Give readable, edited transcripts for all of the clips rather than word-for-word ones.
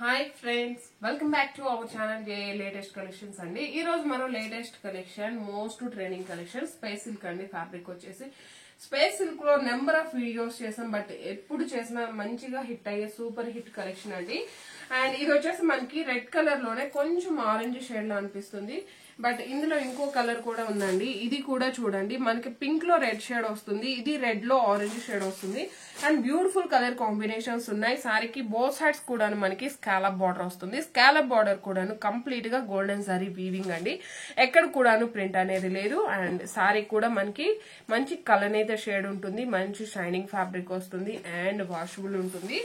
Hi friends, welcome back to our channel latest collections అండి. ఈ రోజు మనం latest collection most trending collection space silk అండి. Fabric వచ్చేసి స్పేస్ సిల్క్ లో నెంబర్ ఆఫ్ వీడియోస్ చేసాం, బట్ ఎప్పుడు చేసినా మంచిగా హిట్ అయ్యే సూపర్ హిట్ కలెక్షన్ అండి. అండ్ ఇది వచ్చేసి మనకి రెడ్ కలర్ లోనే కొంచెం ఆరెంజ్ షేడ్ లో అనిపిస్తుంది, బట్ ఇందులో ఇంకో కలర్ కూడా ఉందండి. ఇది కూడా చూడండి, మనకి పింక్ లో రెడ్ షేడ్ వస్తుంది, ఇది రెడ్ లో ఆరెంజ్ షేడ్ వస్తుంది. అండ్ బ్యూటిఫుల్ కలర్ కాంబినేషన్స్ ఉన్నాయి. సారీకి బోత్ సైడ్స్ కూడా మనకి స్కాలప్ బార్డర్ వస్తుంది. స్కాలప్ బార్డర్ కూడాను కంప్లీట్ గా గోల్డెన్ సారీ వీవింగ్ అండి. ఎక్కడ కూడాను ప్రింట్ అనేది లేదు. అండ్ సారీ కూడా మనకి మంచి కలనేత షేడ్ ఉంటుంది, మంచి షైనింగ్ ఫ్యాబ్రిక్ వస్తుంది అండ్ వాషబుల్ ఉంటుంది.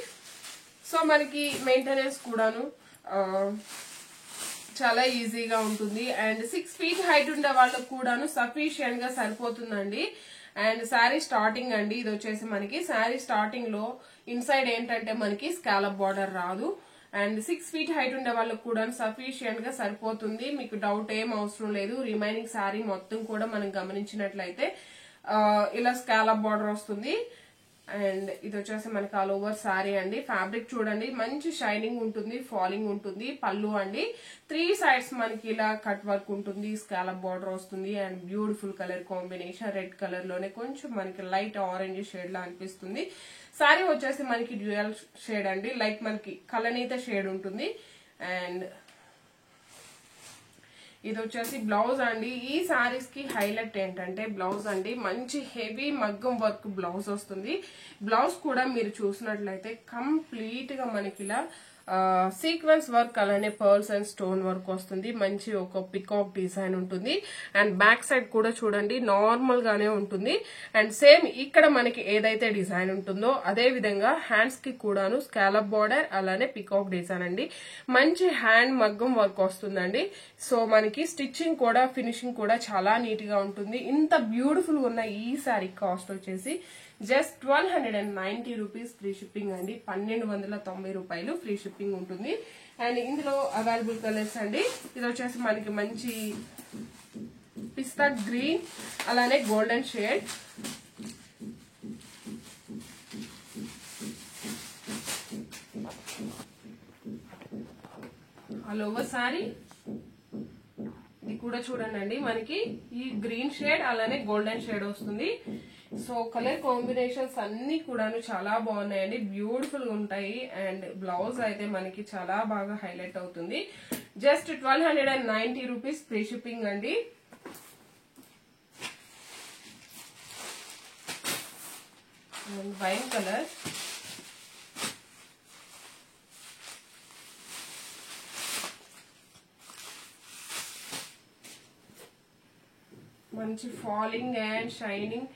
సో మనకి మెయింటెనెన్స్ కూడాను చాలా ఈజీగా ఉంటుంది. అండ్ 6 feet హైట్ ఉండే వాళ్ళకు కూడాను సఫిషియెంట్ గా సరిపోతుందండి. అండ్ శారీ స్టార్టింగ్ అండి, ఇది వచ్చేసి మనకి శారీ స్టార్టింగ్ లో ఇన్సైడ్ ఏంటంటే మనకి స్కాలప్ బార్డర్ రాదు. అండ్ 6 feet హైట్ ఉండే వాళ్ళకు కూడా సఫిషియెంట్ గా సరిపోతుంది, మీకు డౌట్ ఏం అవసరం లేదు. రిమైనింగ్ శారీ మొత్తం కూడా మనం గమనించినట్లయితే ఇలా స్కాలప్ బార్డర్ వస్తుంది. అండ్ ఇది వచ్చేసి మనకి ఆల్ ఓవర్ శారీ అండి. ఫ్యాబ్రిక్ చూడండి, మంచి షైనింగ్ ఉంటుంది, ఫాలింగ్ ఉంటుంది. పళ్ళు అండి 3 sides మనకి ఇలా కట్ వర్క్ ఉంటుంది, స్కాలప్ బార్డర్ వస్తుంది. And beautiful colour combination red colour లోనే కొంచెం మనకి లైట్ ఆరెంజ్ షేడ్ లా అనిపిస్తుంది. శారీ వచ్చేసి మనకి డ్యూయల్ షేడ్ అండి, లైక్ మనకి కలనీత షేడ్ ఉంటుంది. అండ్ ఇది వచ్చేసి బ్లౌజ్ అండి. ఈ సారీస్ కి హైలైట్ ఏంటంటే బ్లౌజ్ అండి, మంచి హెవీ మగ్గం వర్క్ బ్లౌజ్ వస్తుంది. బ్లౌజ్ కూడా మీరు చూసినట్లయితే కంప్లీట్ గా మనకి ఇలా సీక్వెన్స్ వర్క్ అలానే పర్ల్స్ అండ్ స్టోన్ వర్క్ వస్తుంది. మంచి ఒక పికాక్ డిజైన్ ఉంటుంది. అండ్ బ్యాక్ సైడ్ కూడా చూడండి నార్మల్ గానే ఉంటుంది. అండ్ సేమ్ ఇక్కడ మనకి ఏదైతే డిజైన్ ఉంటుందో అదే విధంగా హ్యాండ్స్ కి కూడాను స్కాలప్ బార్డర్ అలానే పికాక్ డిజైన్ అండి. మంచి హ్యాండ్ మగ్గం వర్క్ వస్తుందండి. సో మనకి స్టిచ్చింగ్ కూడా ఫినిషింగ్ కూడా చాలా నీట్ గా ఉంటుంది. ఇంత బ్యూటిఫుల్ ఉన్న ఈ సారీ కాస్ట్ వచ్చేసి జస్ట్ 1290 రూపీస్ ఫ్రీ షిప్పింగ్ అండి. 1290 రూపాయలు ఫ్రీ షిప్పింగ్ ఉంటుంది. అండ్ ఇందులో అవైలబుల్ కలర్స్ అండి, ఇది వచ్చేసి మనకి మంచి పిస్తా గ్రీన్ అలానే golden shade, all over sorry. ఇది కూడా చూడండి, మనకి ఈ గ్రీన్ షేడ్ అలానే గోల్డెన్ షేడ్ వస్తుంది. సో కలర్ కాంబినేషన్స్ అన్ని కూడాను చాలా బాగున్నాయండి, బ్యూటిఫుల్ ఉంటాయి. అండ్ బ్లౌజ్ అయితే మనకి చాలా బాగా హైలైట్ అవుతుంది. జస్ట్ 1290 రూపీస్ ఫ్రీ షిప్పింగ్ అండి. అండ్ వైన్ కలర్, మంచి falling and shining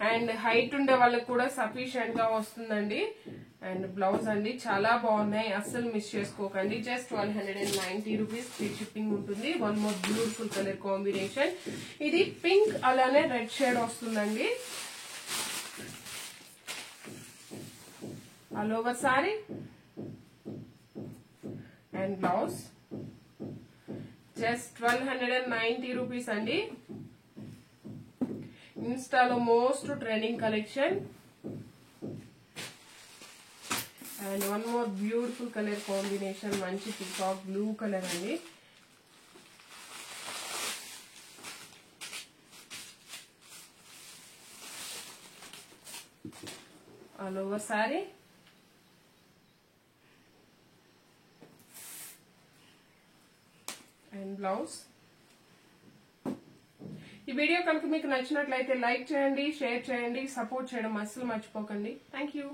and height ఉండే వాళ్ళకి కూడా సఫిషియెంట్ గా వస్తుందండి. అండ్ బ్లౌజ్ అండి చాలా బాగున్నాయి, అస్సలు మిస్ చేసుకోకండి. జస్ట్ 1290 రూపీస్ ఫ్రీ షిప్పింగ్ ఉంటుంది. One more beautiful colour combination, ఇది పింక్ అలానే రెడ్ షేడ్ వస్తుందండి. All over sorry and blouse just 1290 rupees అండి. ఇన్స్టాలో most trending collection. And one more beautiful colour combination, మంచి పికాక్ బ్లూ కలర్ అండి. All over sorry and blouse. ఈ video కనుక మీకు నచ్చినట్లయితే లైక్ చేయండి, షేర్ చేయండి, సపోర్ట్ చేయడం అస్సలు మర్చిపోకండి. Thank you.